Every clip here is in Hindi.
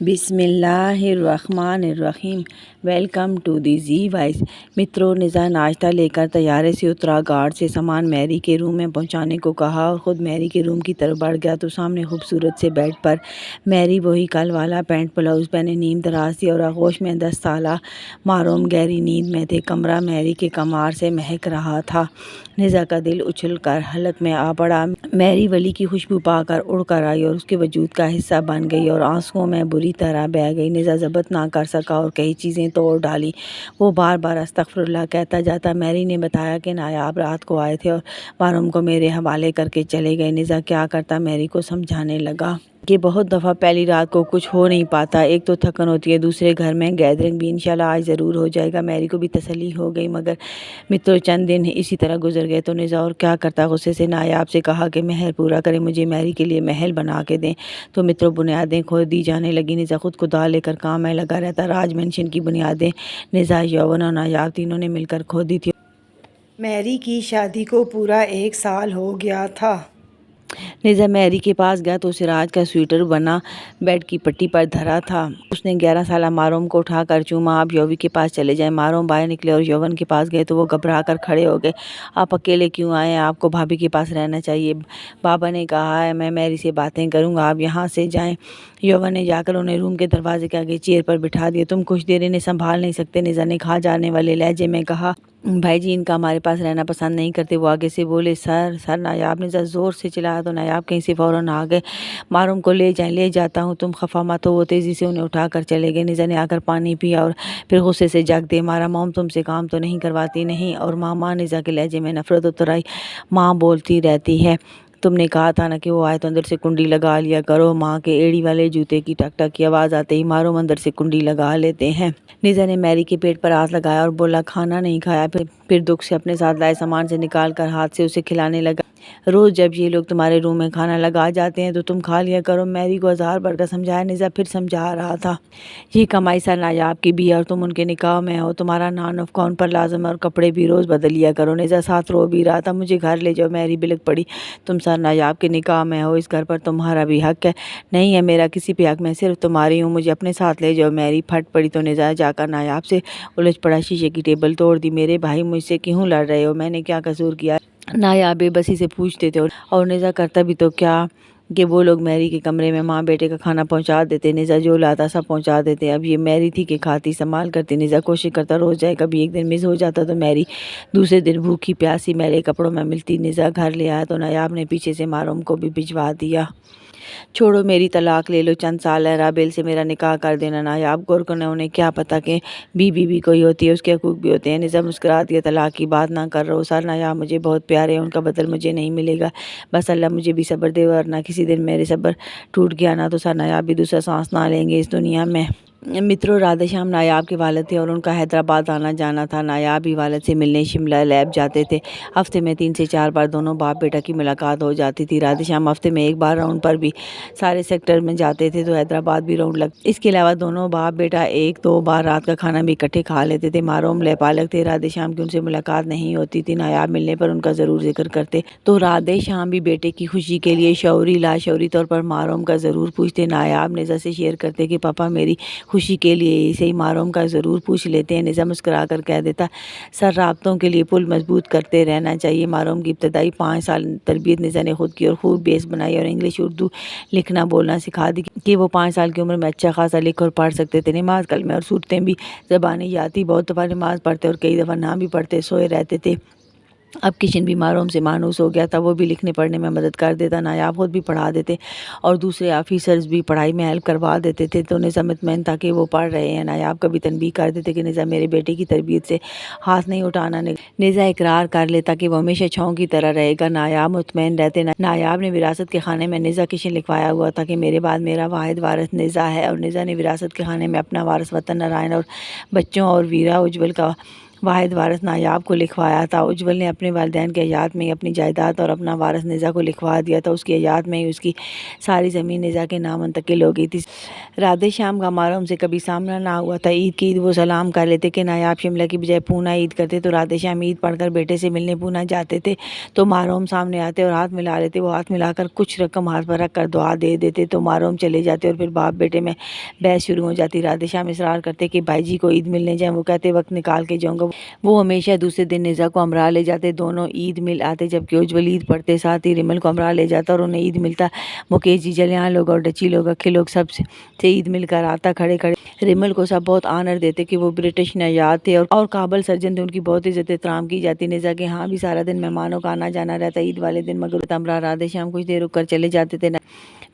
बिस्मिल्लाहिर्रहमानिर्रहीम। Welcome to the G Voice. मित्रों, निज़ा नाश्ता लेकर तैयारे से उतरा। गार्ड से सामान मैरी के रूम में पहुंचाने को कहा और ख़ुद मैरी के रूम की तरफ बढ़ गया तो सामने खूबसूरत से बेड पर मैरी वही कल वाला पैंट ब्लाउज़ पहने नीम दराज थी और आगोश में 10 साला मासूम गहरी नींद में थे। कमरा मैरी के कमार से महक रहा था। निज़ा का दिल उछल कर हलक में आ पड़ा। मैरी वली की खुशबू पाकर उड़ कर आई और उसके वजूद का हिस्सा बन गई और आंसुओं में बुरी तरह बह गई। निज़ा ज़ब्त ना कर सका और कई चीज़ें तोड़ डाली। वो बार बार अस्तगफिरुल्लाह कहता जाता। मैरी ने बताया कि नायाब रात को आए थे और मारूम को मेरे हवाले करके चले गए। निज़ा क्या करता, मैरी को समझाने लगा कि बहुत दफ़ा पहली रात को कुछ हो नहीं पाता। एक तो थकन होती है, दूसरे घर में गैदरिंग भी इंशाल्लाह आज ज़रूर हो जाएगा। मैरी को भी तसल्ली हो गई। मगर मित्रों, चंद दिन इसी तरह गुजर गए तो निज़ा और क्या करता, गुस्से से नायाब से कहा कि महर पूरा करें, मुझे मैरी के लिए महल बना के दें। तो मित्रों, बुनियादें खोद दी जाने लगी। निज़ा खुद को दाव लेकर काम में लगा रहता। राज मेंशन की बुनियादें निज़ा, यौवन और नायाब तीनों ने मिलकर खोद दी थी। मैरी की शादी को पूरा 1 साल हो गया था। निज़ा मैरी के पास गया तो सिराज का स्वेटर बना बेड की पट्टी पर धरा था। उसने 11 साला मारूम को उठाकर चूमा। आप यौवी के पास चले जाएं। मारूम बाहर निकले और यौवन के पास गए तो वो घबरा कर खड़े हो गए। आप अकेले क्यों आए हैं? आपको भाभी के पास रहना चाहिए। बाबा ने कहा है मैं मैरी से बातें करूँगा, आप यहाँ से जाएँ। यौवन ने जाकर उन्हें रूम के दरवाजे के आगे चेयर पर बिठा दिया। तुम कुछ देर इन्हें संभाल नहीं सकते? निज़ा ने खा जाने वाले लहजे में कहा। भाई जी इनका हमारे पास रहना पसंद नहीं करते। वो आगे से बोले। सर नायाब ने ज़ोर से चिल्लाया तो नायाब कहीं से फ़ौरन आ गए। मारूम को ले जाएं। ले जाता हूँ, तुम खफा मत हो। वो तेज़ी से उन्हें उठाकर चले गए। निज़ा ने आकर पानी पिया और फिर गुस्से से जग दे मारा। मोम तुमसे काम तो नहीं करवाती? नहीं। और माँ निज़ा के लहजे में नफरत उतर आई। माँ बोलती रहती है, तुमने कहा था ना कि वो आए तो अंदर से कुंडी लगा लिया करो। माँ के एड़ी वाले जूते की टक टक की आवाज़ आते ही मारूम अंदर से कुंडी लगा लेते हैं। निज़ा ने मैरी के पेट पर हाथ लगाया और बोला, खाना नहीं खाया? फिर दुख से अपने साथ लाए सामान से निकाल कर हाथ से उसे खिलाने लगा। रोज़ जब ये लोग तुम्हारे रूम में खाना लगा जाते हैं तो तुम खा लिया करो। मैरी को हज़ार बार का समझाया। निज़ा फिर समझा रहा था, ये कमाई सर नायाब की भी है और तुम उनके निकाह में हो। तुम्हारा नान ऑफ कौन पर लाजम है और कपड़े भी रोज़ बदल लिया करो। निज़ा साथ रो भी रहा था। मुझे घर ले जाओ। मैरी बिलक पड़ी। तुम सर नायाब के निकाह में हो, इस घर पर तुम्हारा भी हक है। नहीं है मेरा किसी पे हक, मैं सिर्फ तुम्हारी हूँ। मुझे अपने साथ ले जाओ। मैरी फट पड़ी तो निज़ा जाकर नायाब से उलझ पड़ा। शीशे की टेबल तोड़ दी। मेरे भाई मुझसे क्यों लड़ रहे हो? मैंने क्या कसूर किया? नायाब बेबसी से पूछते थे और निज़ा करता भी तो क्या कि वो लोग मैरी के कमरे में माँ बेटे का खाना पहुंचा देते। निज़ा जो लाता सब पहुंचा देते। अब ये मैरी थी कि खाती संभाल करती। निज़ा कोशिश करता रोज़ जाए। कभी एक दिन मिस हो जाता तो मैरी दूसरे दिन भूखी प्यासी मैले कपड़ों में मिलती। निज़ा घर ले आया तो नायाब ने पीछे से मारूम को भी भिजवा दिया। छोड़ो मेरी तलाक ले लो, चंद साल है, राबेल से मेरा निकाह कर देना। नायाब गौर को ने उन्हें क्या पता कि बीवी भी कोई होती है, उसके हकूक भी होते हैं। निज़ा मुस्कुरा दिया। तलाक की बात ना कर रहा हो सर, नायाब मुझे बहुत प्यारे हैं, उनका बदल मुझे नहीं मिलेगा। बस अल्लाह मुझे भी सब्र दे, वरना किसी दिन मेरे सब्र टूट गया ना तो सर नायाब भी दूसरा सांस ना लेंगे इस दुनिया में। मित्रों, राधे श्याम नायाब के वालिद थे और उनका हैदराबाद आना जाना था। नायाब भी वालिद से मिलने शिमला लैब जाते थे। हफ्ते में 3 से 4 बार दोनों बाप बेटा की मुलाकात हो जाती थी। राधे श्याम हफ्ते में 1 बार राउंड पर भी सारे सेक्टर में जाते थे तो हैदराबाद भी राउंड लग। इसके अलावा दोनों बाप बेटा 1-2 बार रात का खाना भी इकट्ठे खा लेते थे। मारूम लेपालक थे। राधे श्याम की उनसे मुलाकात नहीं होती थी। नायाब मिलने पर उनका ज़रूर जिक्र करते तो राधे श्याम भी बेटे की खुशी के लिए शौरी लाशौरी तौर पर मारूम का ज़रूर पूछते। नायाब निज़ा से शेयर करते कि पापा मेरी खुशी के लिए इसे ही मारूम का ज़रूर पूछ लेते हैं। निज़ा मुस्कुरा कर कह देता, सर राब्तों के लिए पुल मजबूत करते रहना चाहिए। मारूम की इब्तदाई 5 साल तरबियत निज़ा ने खुद की और खूब बेस बनाई और इंग्लिश उर्दू लिखना बोलना सिखा दी कि वो 5 साल की उम्र में अच्छा खासा लिख और पढ़ सकते थे। नमाज कलमे और सूरतें भी ज़बानी याद थी। बहुत दफ़ा नमाज पढ़ते और कई दफ़ा ना भी पढ़ते, सोए रहते थे। अब किशन भी मारूम से मानूस हो गया था। वो भी लिखने पढ़ने में मदद कर देता। नायाब खुद भी पढ़ा देते और दूसरे ऑफिसर्स भी पढ़ाई में हेल्प करवा देते थे तो निज़ा मुतमईन था कि वो पढ़ रहे हैं। नायाब कभी तनबीह कर देते कि निज़ा मेरे बेटे की तरबियत से हाथ नहीं उठाना। निज़ा इकरार कर लेता कि वो हमेशा छौं की तरह रहेगा। नायाब मुतमईन रहते। नायाब ने विरासत के खाने में निज़ा किशन लिखवाया हुआ था कि मेरे बाद मेरा वाहिद वारिस निज़ा है और निज़ा ने विरासत के खाने में अपना वारिस वतन नारायण और बच्चों और वीरा उज्जवल का वाहिद वारिस नायाब को लिखवाया था। उज्ज्वल ने अपने वालिदैन के हयात में ही अपनी जायदाद और अपना वारिस निज़ा को लिखवा दिया था। उसकी हयात में ही उसकी सारी ज़मीन निज़ा के नाम मुंतकिल हो गई थी। राधे श्याम का हमारा उनसे कभी सामना ना हुआ था। ईद की ईद वो सलाम कर लेते कि नायाब शिमला की बजाय पूना ईद करते, तो राधे श्याम ईद पढ़कर बेटे से मिलने पूना जाते थे तो मारूम सामने आते और हाथ मिला लेते। वो हाथ मिलाकर कुछ रकम हाथ पर रख कर दुआ दे देते तो मारूम चले जाते और फिर बाप बेटे में बहस शुरू हो जाती। राधे श्याम इसरार करते कि भाई जी को ईद मिलने जाए। वो कहते वक्त निकाल के जाऊँगा। वो हमेशा दूसरे दिन निज़ा को अमरा ले जाते, दोनों ईद मिल आते। जबकि उज्ज्वल ईद पढ़ते साथ ही रिमल को अमरा ले जाता और उन्हें ईद मिलता। मुकेश जी, जलियान लोग और डची लोग, अक्खे लोग सब से ईद मिलकर आता। खड़े खड़े रिमल को सब बहुत ऑनर देते कि वो ब्रिटिश नजात थे और काबल सर्जन थे। उनकी बहुत इज्जत एहतराम की जाती। निज़ा के यहाँ भी सारा दिन मेहमानों का आना जाना रहता ईद वाले दिन। मगर अमरा राधे श्याम कुछ देर रुक कर चले जाते थे।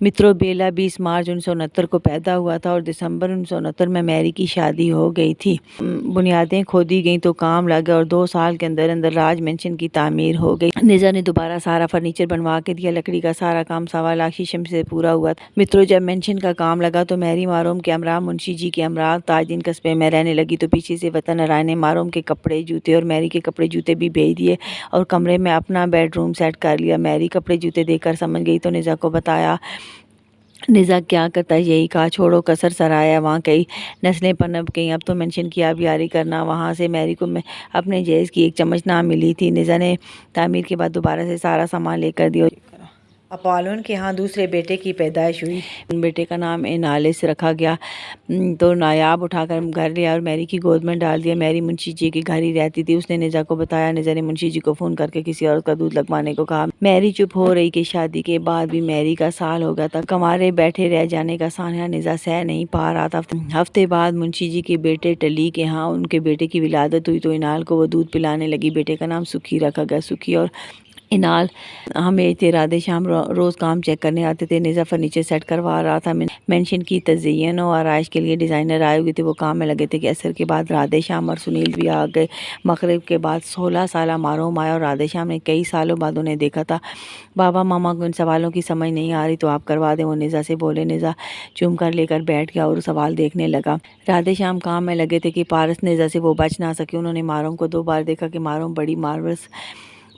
मित्रों, बेला 20 मार्च 1969 को पैदा हुआ था और दिसंबर 1969 में मैरी की शादी हो गई थी। बुनियादें खोदी गई तो काम लगा और 2 साल के अंदर अंदर राज मेंशन की तामीर हो गई। निज़ा ने दोबारा सारा फर्नीचर बनवा के दिया। लकड़ी का सारा काम 1.25 लाख शीशम से पूरा हुआ। मित्रों, जब मेंशन का काम लगा तो मैरी मारूम के हमरा मुंशी जी के हमरा ताजदीन कस्बे में रहने लगी। तो पीछे से वतन राय ने मारूम के कपड़े जूते और मैरी के कपड़े जूते भी भेज दिए और कमरे में अपना बेडरूम सेट कर लिया। मैरी कपड़े जूते देखकर समझ गई तो निज़ा को बताया। निज़ा क्या करता है, यही कहा छोड़ो कसर सराया, वहाँ कई नस्लें पनप गई, अब तो मेंशन की आबियारी करना। वहाँ से मैरी को अपने जहेज़ की एक चम्मच ना मिली थी। निज़ा ने तामीर के बाद दोबारा से सारा सामान लेकर दिया। अपोलोन के यहाँ दूसरे बेटे की पैदाइश हुई। बेटे का नाम एनालिस रखा गया। तो नायाब उठाकर घर लिया और मैरी की गोद में डाल दिया। मैरी मुंशी जी के घर ही रहती थी। उसने निज़ा को बताया। निज़ा ने मुंशी जी को फ़ोन करके किसी औरत का दूध लगवाने को कहा। मैरी चुप हो रही कि शादी के बाद भी मैरी का साल हो गया था। कमारे बैठे रह जाने का सान्या निज़ा सह नहीं पा रहा था। हफ्ते बाद मुंशी जी के बेटे टली के यहाँ उनके बेटे की विलादत हुई तो इनाल को वो दूध पिलाने लगी। बेटे का नाम सुखी रखा गया। सुखी और इनाल हमें थे। राधे श्याम रोज़ काम चेक करने आते थे। निज़ा फर्नीचर सेट करवा रहा था। मेंशन की तज़य्युन और आराइश के लिए डिज़ाइनर आए हुए थे। वो काम में लगे थे कि असर के बाद राधे श्याम और सुनील भी आ गए। मगरिब के बाद 16 साल मारूम आया और राधे श्याम ने कई सालों बाद उन्हें देखा था। बाबा मामा को इन सवालों की समझ नहीं आ रही तो आप करवा दें, वो निज़ा से बोले। निज़ा चूम कर लेकर बैठ गया और सवाल देखने लगा। राधे श्याम काम में लगे थे कि पारस निज़ा से वो बच ना सके। उन्होंने मारूम को 2 बार देखा कि मारूम बड़ी मार्वलस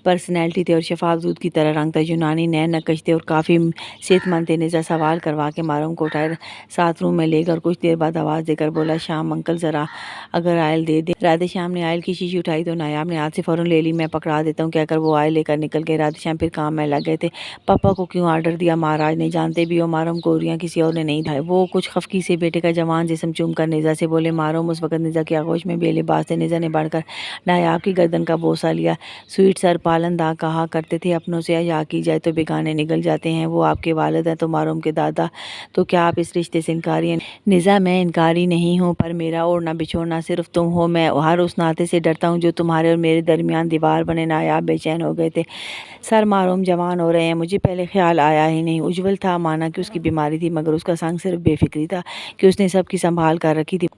पर्सनैलिटी थे और शफाफ दूध की तरह रंग था। यूनानी नैन नकश थे और काफ़ी सेहतमंद थे। निज़ा सवाल करवा के मारूम को उठाए साथ रूम में लेकर कुछ देर बाद आवाज़ देकर बोला, शाम अंकल ज़रा अगर आयल दे दे। राधे श्याम ने आयल की शीशी उठाई तो नायाब ने हाथ से फ़ौरन ले ली। मैं पकड़ा देता हूँ कहकर वो आयल लेकर निकल गए। राधे श्याम फिर काम में लग गए थे। पापा को क्यों आर्डर दिया महाराज ने, जानते भी हो मारूम को उरियाँ किसी और ने नहीं था। वो कुछ खफकी से बेटे का जवान जिस्म चूम कर निज़ा से बोले। मारूम उस वक्त निज़ा की आगोश में बेलिबास थे। निज़ा ने बढ़कर नायाब की गर्दन का बोसा लिया। स्वीट सर पालनदा कहा करते थे अपनों से या की जाए तो बेगाने निकल जाते हैं। वो आपके वालिद हैं तो मारूम के दादा, तो क्या आप इस रिश्ते से इनकारी हैं? निज़ा, मैं इनकारी नहीं हूँ पर मेरा ओढ़ना बिछोड़ना सिर्फ तुम हो। मैं हर उस नाते से डरता हूँ जो तुम्हारे और मेरे दरमियान दीवार बने। नायाब बेचैन हो गए थे। सर मारूम जवान हो रहे हैं, मुझे पहले ख्याल आया ही नहीं। उज्ज्वल था, माना कि उसकी बीमारी थी मगर उसका संग सिर्फ बेफिक्री था कि उसने सबकी संभाल कर रखी थी।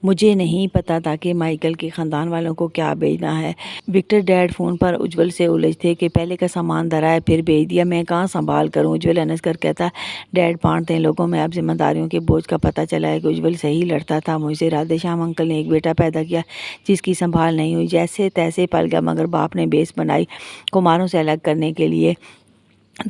मुझे नहीं पता था कि माइकल के ख़ानदान वालों को क्या भेजना है। विक्टर डैड फ़ोन पर उज्ज्वल से उलझ थे कि पहले का सामान धरा है फिर भेज दिया, मैं कहाँ संभाल करूँ। उज्ज्वल हंस कर कहता, डैड बांटते हैं लोगों में, अब जिम्मेदारियों के बोझ का पता चला है कि उज्ज्वल सही लड़ता था मुझसे। राधे श्याम अंकल ने एक बेटा पैदा किया जिसकी संभाल नहीं हुई, जैसे तैसे पल गया मगर बाप ने बेस बनाई कुमारों से अलग करने के लिए,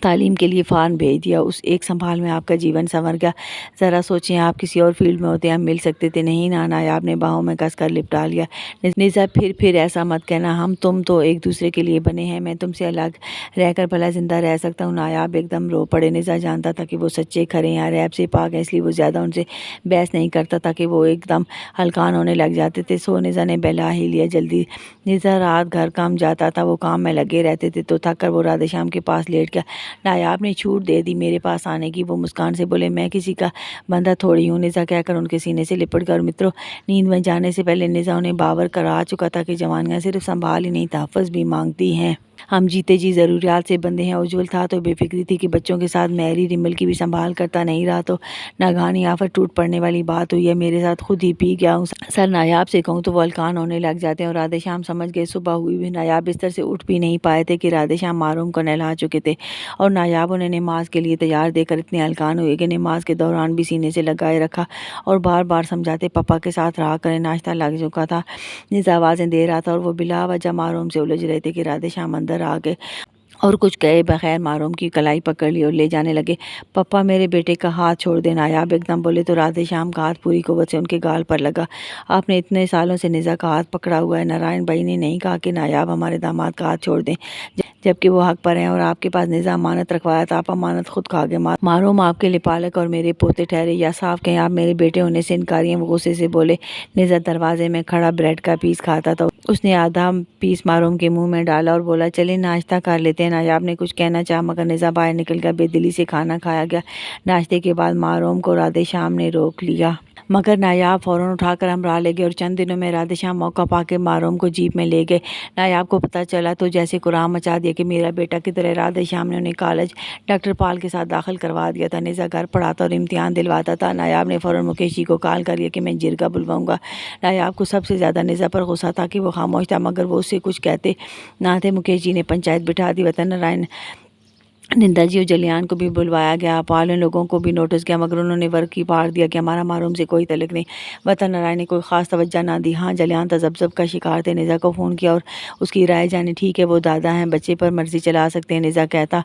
तालीम के लिए फ़ार्म भेज दिया। उस एक संभाल में आपका जीवन संवर गया। ज़रा सोचें, आप किसी और फील्ड में होते हम मिल सकते थे। नहीं ना, नायाब ने बाहों में कसकर लिपटा लिया। निज़ा, फिर ऐसा मत कहना, हम तुम तो एक दूसरे के लिए बने हैं। मैं तुमसे अलग रहकर भला ज़िंदा रह सकता हूँ? नायाब एकदम रो पड़े। निज़ा जानता था कि वो सच्चे खरे हैं, रैब से पाक है, इसलिए वो ज़्यादा उनसे बहस नहीं करता था कि वो एकदम हल्कान होने लग जाते थे। सो निज़ा ने बहला ही लिया। जल्दी निज़ा रात घर काम जाता था, वो काम में लगे रहते थे तो थक कर वो राधे श्याम के पास लेट गया। नायाब ने छूट दे दी मेरे पास आने की। वो मुस्कान से बोले, मैं किसी का बंदा थोड़ी हूँ। निज़ा कहकर उनके सीने से लिपट कर मित्रों नींद में जाने से पहले निज़ा उन्हें बावर करा चुका था कि जवानियाँ सिर्फ संभाल ही नहीं तहफ़्फ़ुज़ भी मांगती हैं। हम जीते जी ज़रूरियात से बंधे हैं। उज्ज्वल था तो बेफिक्री थी कि बच्चों के साथ मैरी रिमल की भी संभाल करता नहीं रहा तो नागहानी आफत टूट पड़ने वाली बात हुई है। मेरे साथ खुद ही पी गया हूँ। सर नायाब से कहूँ तो वो हल्कान होने लग जाते हैं और राधे श्याम समझ गए। सुबह हुई भी नायाब बिस्तर से उठ भी नहीं पाए थे कि राधे श्याम मारूम को नहला चुके थे। और नायाब उन्हें नमाज के लिए तैयार देखकर इतने हलकान हुए कि नमाज के दौरान भी सीने से लगाए रखा और बार बार समझाते पापा के साथ रहा करें। नाश्ता लग चुका था, निज़ा आवाज़ें दे रहा था और वो बिला वजह मारूम से उलझ रहे थे कि राधे श्याम अंदर आ गए और कुछ कहे बगैर मारूम की कलाई पकड़ ली और ले जाने लगे। पप्पा मेरे बेटे का हाथ छोड़ दे, नायाब एकदम बोले तो राधे श्याम का हाथ पूरी कुव्वत से उनके गाल पर लगा। आपने इतने सालों से निज़ा का हाथ पकड़ा हुआ है, नारायण भाई ने नहीं कहा कि नायाब हमारे दामाद का हाथ छोड़ दें, जबकि वो हक पर हैं और आपके पास निज़ा अमानत रखवाया था, आप अमानत खुद खा गए। मारूम आपके लिए पालक और मेरे पोते ठहरे, या साफ कहें आप मेरे बेटे होने से इनकारी हैं। वो गुस्से से बोले। निज़ा दरवाजे में खड़ा ब्रेड का पीस खाता था, उसने आधा पीस मारूम के मुंह में डाला और बोला चलिए नाश्ता कर लेते हैं। नायाब ने कुछ कहना चाहा मगर निज़ा बाहर निकल गया। बेदिली से खाना खाया गया। नाश्ते के बाद मारूम को राधे श्याम ने रोक लिया, मगर नायाब फ़ौरन उठाकर हमरा ले गए और चंद दिनों में राधे श्याम मौका पाके मारूम को जीप में ले गए। नायाब को पता चला तो जैसे कुरान मचा दिया कि मेरा बेटा किधर है। राधे श्याम ने उन्हें कॉलेज डॉक्टर पाल के साथ दाखिल करवा दिया था। निज़ा घर पढ़ाता और इम्तिहान दिलवाता था। नायाब ने फ़ौरन मुकेश जी को कॉल कर दिया कि मैं जिरगा बुलवाऊंगा। नायाब को सबसे ज़्यादा निज़ा पर गुस्सा था कि वो खामोश था, मगर वो उससे कुछ कहते ना थे। मुकेश जी ने पंचायत बिठा दी। वतन नारायण निंदा जी और जलियान को भी बुलवाया गया। पाल उन लोगों को भी नोटिस किया, मगर उन्होंने वर्क ही पाड़ दिया कि हमारा मारूम से कोई तल्लुक नहीं। वतन नारायण ने कोई ख़ास तवज्जो ना दी। हाँ, जलियान तजब्ज़ुब का शिकार थे। निज़ा को फ़ोन किया और उसकी राय जानी। ठीक है, वो दादा हैं, बच्चे पर मर्जी चला सकते हैं, निज़ा कहता।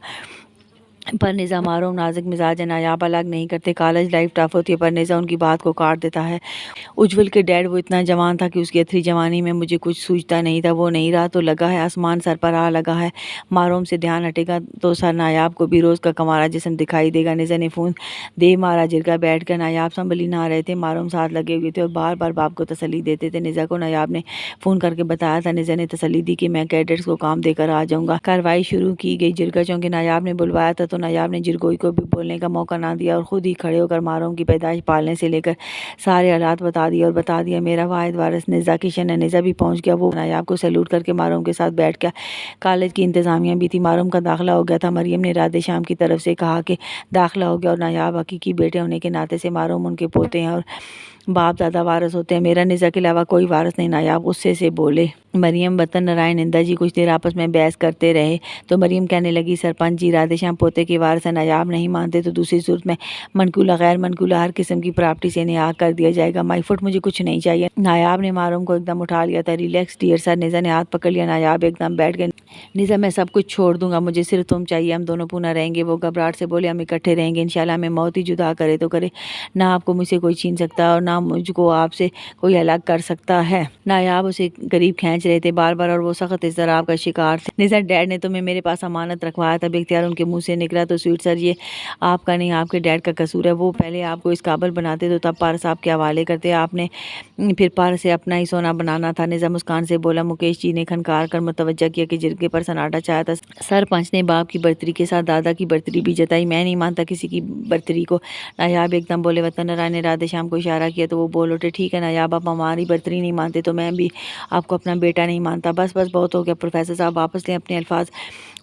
पर निज़ा मारूम नाजुक मिजाज है, नायाब अलग नहीं करते। कॉलेज लाइफ टफ होती है पर निज़ा उनकी बात को काट देता है। उज्जवल के डैड वो इतना जवान था कि उसकी अथरी जवानी में मुझे कुछ सूझता नहीं था। वो नहीं रहा तो लगा है आसमान सर पर आ लगा है। मारूम से ध्यान हटेगा तो सर नायाब को भी रोज़ का कमारा जिस्म दिखाई देगा। निज़ा ने फ़ोन दे मारा। जिरगा बैठ कर नायाब संभल ही ना रहे थे। मारूम साथ लगे हुए थे और बार बार बाप को तसल्ली देते थे। निज़ा को नायाब ने फ़ोन करके बताया था। निज़ा ने तसल्ली दी कि मैं कैडेट्स को काम देकर आ जाऊँगा। कार्रवाई शुरू की गई। जिरगा चौंके नायाब ने बुलवाया था तो नायाब ने जिरगोई को भी बोलने का मौका ना दिया और ख़ुद ही खड़े होकर मारूम की पैदाइश पालने से लेकर सारे हालात बता दिए और बता दिया मेरा वाहिद वारिस निज़ा किशन है। निज़ा भी पहुंच गया। वो नायाब को सैल्यूट करके मारूम के साथ बैठ गया। कॉलेज की इंतज़ामिया भी थी। मारूम का दाखिला हो गया था। मरियम ने राधे श्याम की तरफ से कहा कि दाखिला हो गया और नायाब हकीकी बेटे होने के नाते से मारूम उनके पोते हैं और बाप दादा वारिस होते हैं। मेरा निज़ा के अलावा कोई वारिस नहीं। नायाब गुस्से से बोले। मरियम, वतन नारायण, निंदा जी कुछ देर आपस में बहस करते रहे तो मरियम कहने लगी सरपंच जी, राधे श्याम पोते के वारिस है। नायाब नहीं मानते तो दूसरी सूरत में मनकूला गैर मनकूला हर किस्म की प्रॉपर्टी से निहा कर दिया जाएगा। माई फुट, मुझे कुछ नहीं चाहिए। नायाब ने मारूम को एकदम उठा लिया था। Relax dear sir. निज़ा ने हाथ पकड़ लिया। नायाब एकदम बैठ गए। निज़ा, मैं सब कुछ छोड़ दूंगा, मुझे सिर्फ तुम चाहिए, हम दोनों पूना रहेंगे। वो घबराहट से बोले हम इकट्ठे रहेंगे इंशाल्लाह, हमें मौत ही जुदा करे तो करे। ना आपको मुझसे कोई छीन सकता और ना मुझको आपसे कोई अलग कर सकता है। नायाब उसे करीब खींच रहे थे बार बार और वो सख्त इज़्ज़राब का शिकार थे। निज़ा, डैड ने तुम्हें मेरे पास अमानत रखवाया था। बेख्तियार उनके मुंह से निकला तो स्वीट सर, ये आपका नहीं आपके डैड का कसूर है। वो पहले आपको इस काबिल बनाते तो तब पारस आपके हवाले करते, आपने फिर पारस से अपना ही सोना बनाना था। निज़ा मुस्कान से बोला। मुकेश जी ने खनकार कर मुतवज्जा किया कि जिरगे पर सन्नाटा छाया था। सरपंच ने बाप की बर्तरी के साथ दादा की बर्तरी भी जताई। मैं नहीं मानता किसी की बर्तरी को। नायाब एकदम बोले। वतन नारायण ने राधे श्याम को इशारा किया तो वो बोल उठे, ठीक है नायाब, आप हमारी बर्तरी नहीं मानते तो मैं भी आपको अपना बेटा नहीं मानता। बस बस बहुत हो गया। प्रोफेसर साहब वापस लें अपने अल्फाज।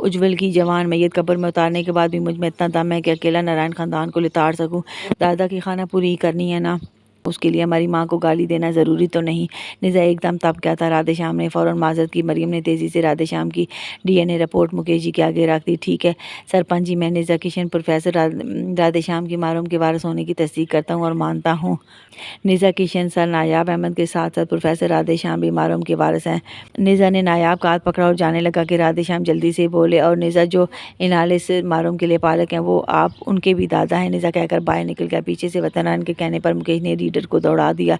उज्जवल की जवान मैयत कब्र में उतारने के बाद भी मुझ में इतना दम है कि अकेला नारायण खानदान को लिताड़ सकूं। दादा की खाना पूरी करनी है ना, उसके लिए हमारी माँ को गाली देना ज़रूरी तो नहीं। निज़ा एकदम तब क्या था। राधे श्याम ने फ़ौरन माजरत की। मरियम ने तेज़ी से राधे श्याम की DNA रिपोर्ट मुकेश जी के आगे रख दी। ठीक है सरपंच जी, मैं निज़ा किशन प्रोफेसर राधे श्याम की मारूम के वारिस होने की तस्दीक करता हूँ और मानता हूँ। निज़ा किशन सर नायाब अहमद के साथ साथ प्रोफेसर राधे श्याम भी मारूम के वारिस हैं। निज़ा ने नायाब का हाथ पकड़ा और जाने लगा कि राधे श्याम जल्दी से बोले। और निज़ा, जो इनाले से मारूम के लिए पालक हैं वो आप उनके भी दादा हैं। निज़ा कहकर बाहर निकल गया। पीछे से वतनान के कहने पर मुकेश ने रीडर को दौड़ा दिया।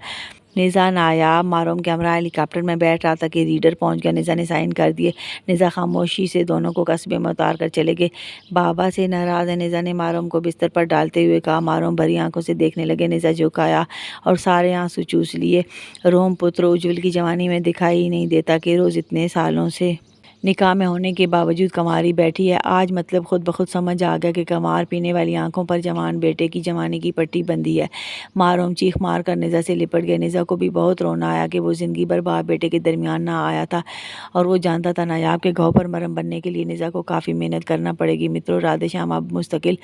निज़ा नायाब मारूम के हमरा हेलीकॉप्टर में बैठ रहा था कि रीडर पहुंच गया। निज़ा ने साइन कर दिए। निज़ा खामोशी से दोनों को कस्बे में उतार कर चले गए। बाबा से नाराज़ है, निज़ा ने मारूम को बिस्तर पर डालते हुए कहा। मारूम भरी आंखों से देखने लगे। निज़ा झुकाया और सारे आंसू चूस लिए। रोम पुत्र उज्जवल की जवानी में दिखाई ही नहीं देता कि रोज़ इतने सालों से निकाह में होने के बावजूद कंवारी बैठी है। आज मतलब खुद ब खुद समझ आ गया कि कंवार पीने वाली आंखों पर जवान बेटे की जवानी की पट्टी बंधी है। मारूम चीख मार कर निज़ा से लिपट गया। निज़ा को भी बहुत रोना आया कि वो ज़िंदगी भर बाप बेटे के दरमियान ना आया था और वो जानता था नायाब के घाव पर मरहम बनने के लिए निज़ा को काफ़ी मेहनत करना पड़ेगी। मित्रों, राधे श्याम अब मुस्तकिल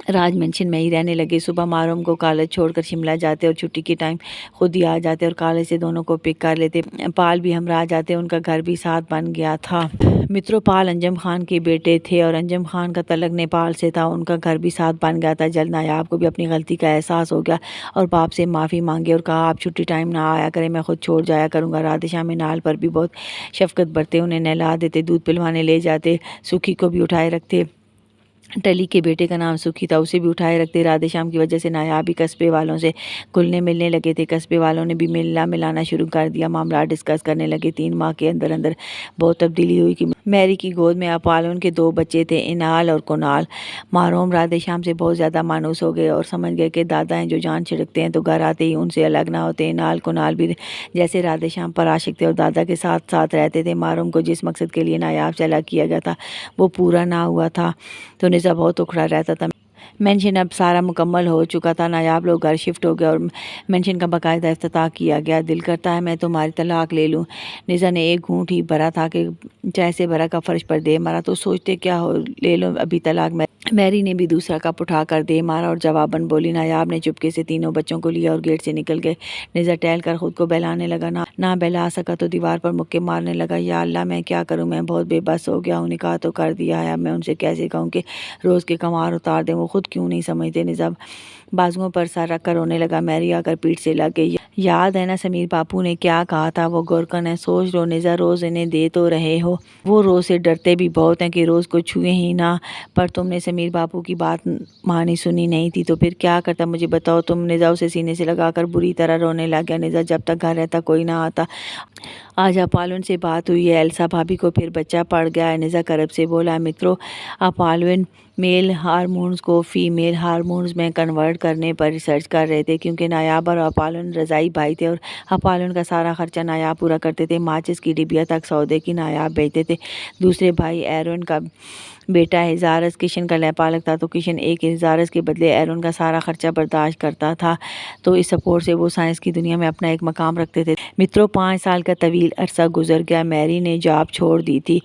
राज मेंशन में ही रहने लगे। सुबह मारूम को कॉलेज छोड़कर शिमला जाते और छुट्टी के टाइम खुद ही आ जाते और कॉलेज से दोनों को पिक कर लेते। पाल भी हमरा जाते, उनका घर भी साथ बन गया था। मित्रों, पाल अंजम खान के बेटे थे और अंजम खान का तलक नेपाल से था। उनका घर भी साथ बन गया था। जल्द नायाब को भी अपनी गलती का एहसास हो गया और बाप से माफ़ी मांगी और कहा, आप छुट्टी टाइम ना आया करें, मैं खुद छोड़ जाया करूँगा। राधे श्याम नाल पर भी बहुत शफकत बरते, उन्हें नहला देते, दूध पिलवाने ले जाते, सुखी को भी उठाए रखते। टली के बेटे का नाम सुखी था, उसे भी उठाए रखते। राधे श्याम की वजह से नायाब भी कस्बे वालों से घुलने मिलने लगे थे। कस्बे वालों ने भी मिलना मिलाना शुरू कर दिया, मामला डिस्कस करने लगे। 3 माह के अंदर अंदर बहुत तब्दीली हुई कि मैरी की गोद में अपाल उनके 2 बच्चे थे, इनाल और कुनाल। मारूम राधे श्याम से बहुत ज़्यादा मानूस हो गए और समझ गए कि दादा हैं जो जान छिड़कते हैं तो घर आते ही उनसे अलग ना होते। इनाल कुनाल भी जैसे राधे श्याम पर आशिक थे और दादा के साथ साथ रहते थे। मारूम को जिस मकसद के लिए नायाब से अलग किया गया था वो पूरा ना हुआ था तो निज़ा बहुत उखड़ा रहता था। मेंशन अब सारा मुकम्मल हो चुका था। नायाब लोग घर शिफ्ट हो गए और मेंशन का बाकायदा इफ्तिताह किया गया। दिल करता है मैं तुम्हारी तलाक ले लूँ। निज़ा ने एक घूंट ही भरा था कि चाय से भरा का फर्श पर दे मारा। तो सोचते क्या हो, ले लो अभी तलाक। मैरी ने भी दूसरा कप उठा कर दे मारा और जवाबन बोली। नायाब ने चुपके से तीनों बच्चों को लिया और गेट से निकल गए। निज़ा टहल कर खुद को बहलाने लगा, ना बहला सका तो दीवार पर मुक्के मारने लगा। या अल्लाह, मैं क्या करूं, मैं बहुत बेबस हो गया हूं। निकाह तो कर दिया है, अब मैं उनसे कैसे कहूं कि रोज़ के कमार उतार दें, वो खुद क्यों नहीं समझते। निज़ा बाजुओं पर सर रख कर रोने लगा। मैरी आकर पीठ से लग गई। याद है ना समीर बापू ने क्या कहा था, वो गोरकन है। सोच लो निज़ा, रोज़ इन्हें दे तो रहे हो, वो रोज़ से डरते भी बहुत हैं कि रोज़ को छुए ही ना। पर तुमने समीर बापू की बात मानी सुनी नहीं थी तो फिर क्या करता मुझे बताओ तुम। निज़ा उसे सीने से लगाकर बुरी तरह रोने लग गया। निज़ा जब तक घर रहता कोई ना आता। आज अपालुन से बात हुई है, एल्सा भाभी को फिर बच्चा पड़ गया है। निज़ा करब से बोला। मित्रों, अपालुन मेल हार्मोन्स को फीमेल हार्मोन्स में कन्वर्ट करने पर रिसर्च कर रहे थे क्योंकि नायाब और अपालुन रज़ाई भाई थे और अपालुन का सारा खर्चा नायाब पूरा करते थे। माचिस की डिबिया तक सौदे की नायाब बेचते थे। दूसरे भाई एरन का बेटा हिजारस किशन का लैपालक था तो किशन एक हिजारस के बदले एरन का सारा खर्चा बर्दाश्त करता था। तो इस सपोर्ट से वो साइंस की दुनिया में अपना एक मकाम रखते थे। मित्रों, 5 साल का तवील अरसा गुजर गया। मैरी ने जॉब छोड़ दी थी